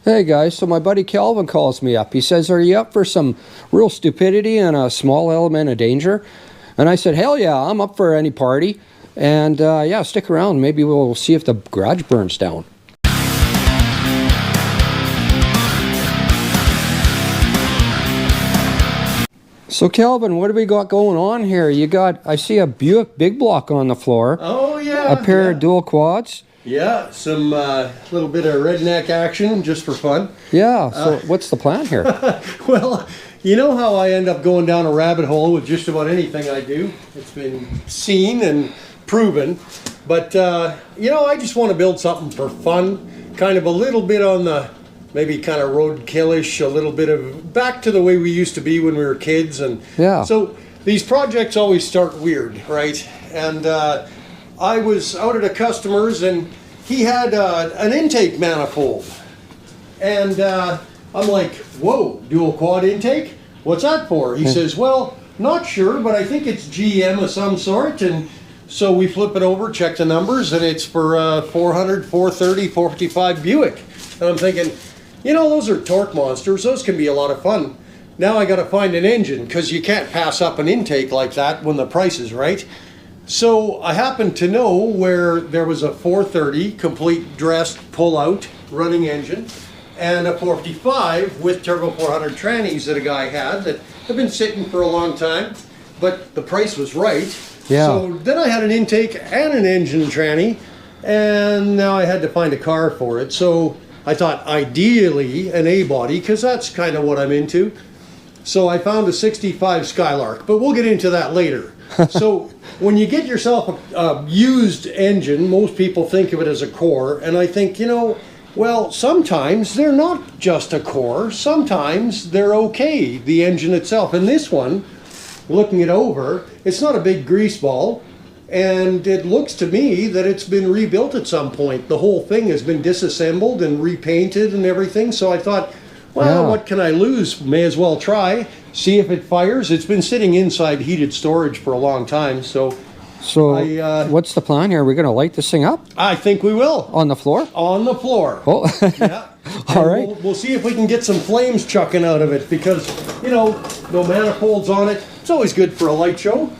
Hey guys, so my buddy Kelvin calls me up. He says, "Are you up for some real stupidity and a small element of danger?" And I said, "Hell yeah, I'm up for any party." And yeah, stick around. Maybe we'll see if the garage burns down. So Kelvin, what do we got going on here? I see a Buick big block on the floor. Oh yeah. A pair of dual quads. Yeah, some little bit of redneck action just for fun. Yeah, so what's the plan here? Well, you know how I end up going down a rabbit hole with just about anything I do. It's been seen and proven. But, you know, I just want to build something for fun. Kind of a little bit on the, maybe kind of roadkill-ish, a little bit of back to the way we used to be when we were kids. And yeah. So these projects always start weird, right? And I was out at a customer's and he had an intake manifold. And I'm like, whoa, dual quad intake? What's that for? He says, well, not sure, but I think it's GM of some sort. And so we flip it over, check the numbers, and it's for 400, 430, 455 Buick. And I'm thinking, you know, those are torque monsters. Those can be a lot of fun. Now I got to find an engine because you can't pass up an intake like that when the price is right. So I happened to know where there was a 430 complete dressed pull-out running engine and a 455 with turbo 400 trannies that a guy had that have been sitting for a long time, but the price was right. Yeah. So then I had an intake and an engine tranny, and now I had to find a car for it. So I thought ideally an A-body, because that's kind of what I'm into. So I found a 65 Skylark, but we'll get into that later. So when you get yourself a used engine, most people think of it as a core, and I think, you know, well, sometimes they're not just a core. Sometimes they're okay, the engine itself. And this one, looking it over, it's not a big grease ball, and it looks to me that it's been rebuilt at some point. The whole thing has been disassembled and repainted and everything, so I thought, well, what can I lose? May as well try. See if it fires. It's been sitting inside heated storage for a long time, so what's the plan here? Are we going to light this thing up? I think we will. On the floor? On the floor. Oh. Yeah. All right. We'll see if we can get some flames chucking out of it because, you know, no manifolds on it. It's always good for a light show.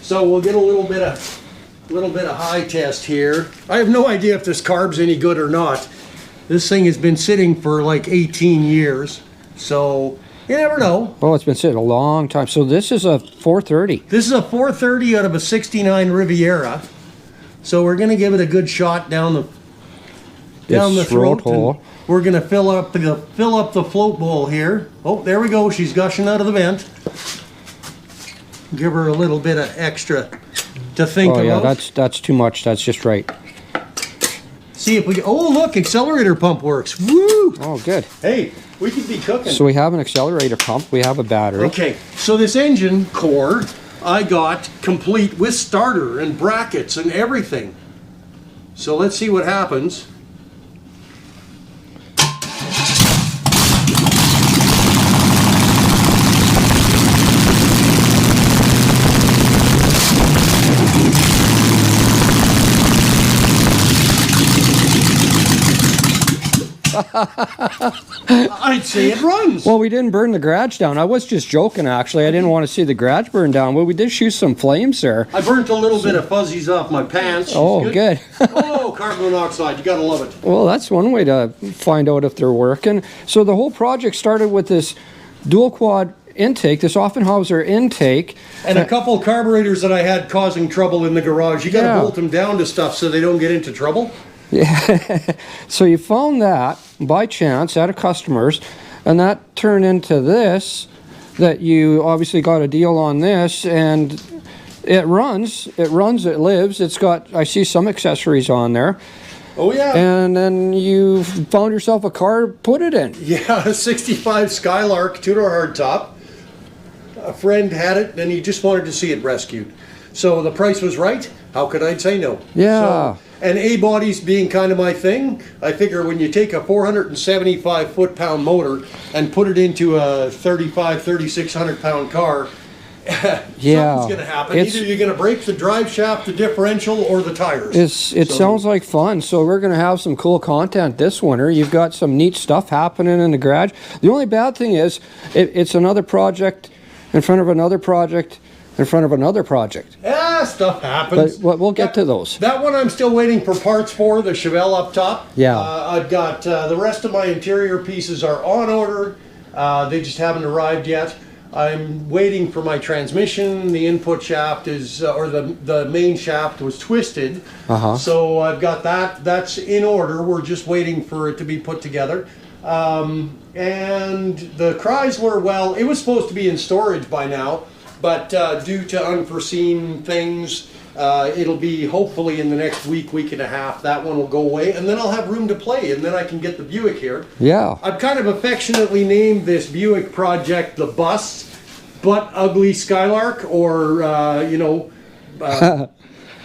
So we'll get a little bit of high test here. I have no idea if this carb's any good or not. This thing has been sitting for like 18 years, so you never know. Oh, it's been sitting a long time. So this is a 430. This is a 430 out of a 69 Riviera. So we're going to give it a good shot down the throat hole. We're going to fill up the float bowl here. Oh, there we go. She's gushing out of the vent. Give her a little bit of extra to think about. Oh yeah, that's too much. That's just right. See if we. Oh look, accelerator pump works. Woo! Oh good. Hey, we could be cooking. So we have an accelerator pump. We have a battery. Okay, so this engine core I got complete with starter and brackets and everything. So let's see what happens. I'd say it runs. Well, we didn't burn the garage down. I was just joking, actually. I didn't want to see the garage burn down, but we did shoot some flames there. I burnt a little bit of fuzzies off my pants. Oh, good. Oh, carbon monoxide. You gotta love it. Well, that's one way to find out if they're working. So the whole project started with this dual quad intake, this Offenhauser intake. And a couple carburetors that I had causing trouble in the garage. You gotta bolt them down to stuff so they don't get into trouble. Yeah. So you found that by chance at a customer's, and that turned into this, that you obviously got a deal on this, and it runs, it lives. It's got, I see some accessories on there. Oh yeah. And then you found yourself a car, put it in. Yeah, a 65 Skylark two-door hardtop. A friend had it and he just wanted to see it rescued. So the price was right. How could I say no? Yeah. And A-bodies being kind of my thing, I figure when you take a 475 foot-pound motor and put it into a 3,600 pound car, Yeah, something's going to happen. it's- Either you're going to break the drive shaft, the differential, or the tires. It So- sounds like fun. So we're going to have some cool content this winter. You've got some neat stuff happening in the garage. The only bad thing is it's another project in front of another project in front of another project. Yeah, stuff happens. But we'll get to those. That one I'm still waiting for parts for, the Chevelle up top. Yeah. I've got the rest of my interior pieces are on order. They just haven't arrived yet. I'm waiting for my transmission. The input shaft is, or the main shaft was twisted. So I've got that. That's in order. We're just waiting for it to be put together. And the Chrysler, well, it was supposed to be in storage by now, but due to unforeseen things, it'll be hopefully in the next week and a half. That one will go away, and then I'll have room to play, and then I can get the Buick here. Yeah. I've kind of affectionately named this Buick project the Bus Butt Ugly Skylark, or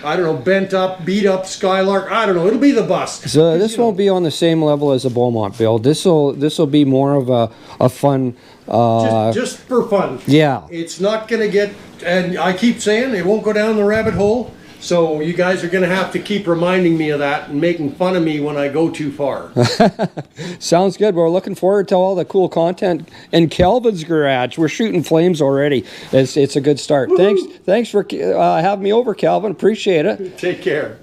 I don't know, bent up, beat up Skylark. I don't know. It'll be the Bus. So this won't be on the same level as a Beaumont build. This will be more of a fun. Just for fun. Yeah. It's not going to get, and I keep saying it won't go down the rabbit hole. So you guys are going to have to keep reminding me of that and making fun of me when I go too far. Sounds good. We're looking forward to all the cool content in Kelvin's garage. We're shooting flames already. It's a good start. Thanks for having me over, Kelvin. Appreciate it. Take care.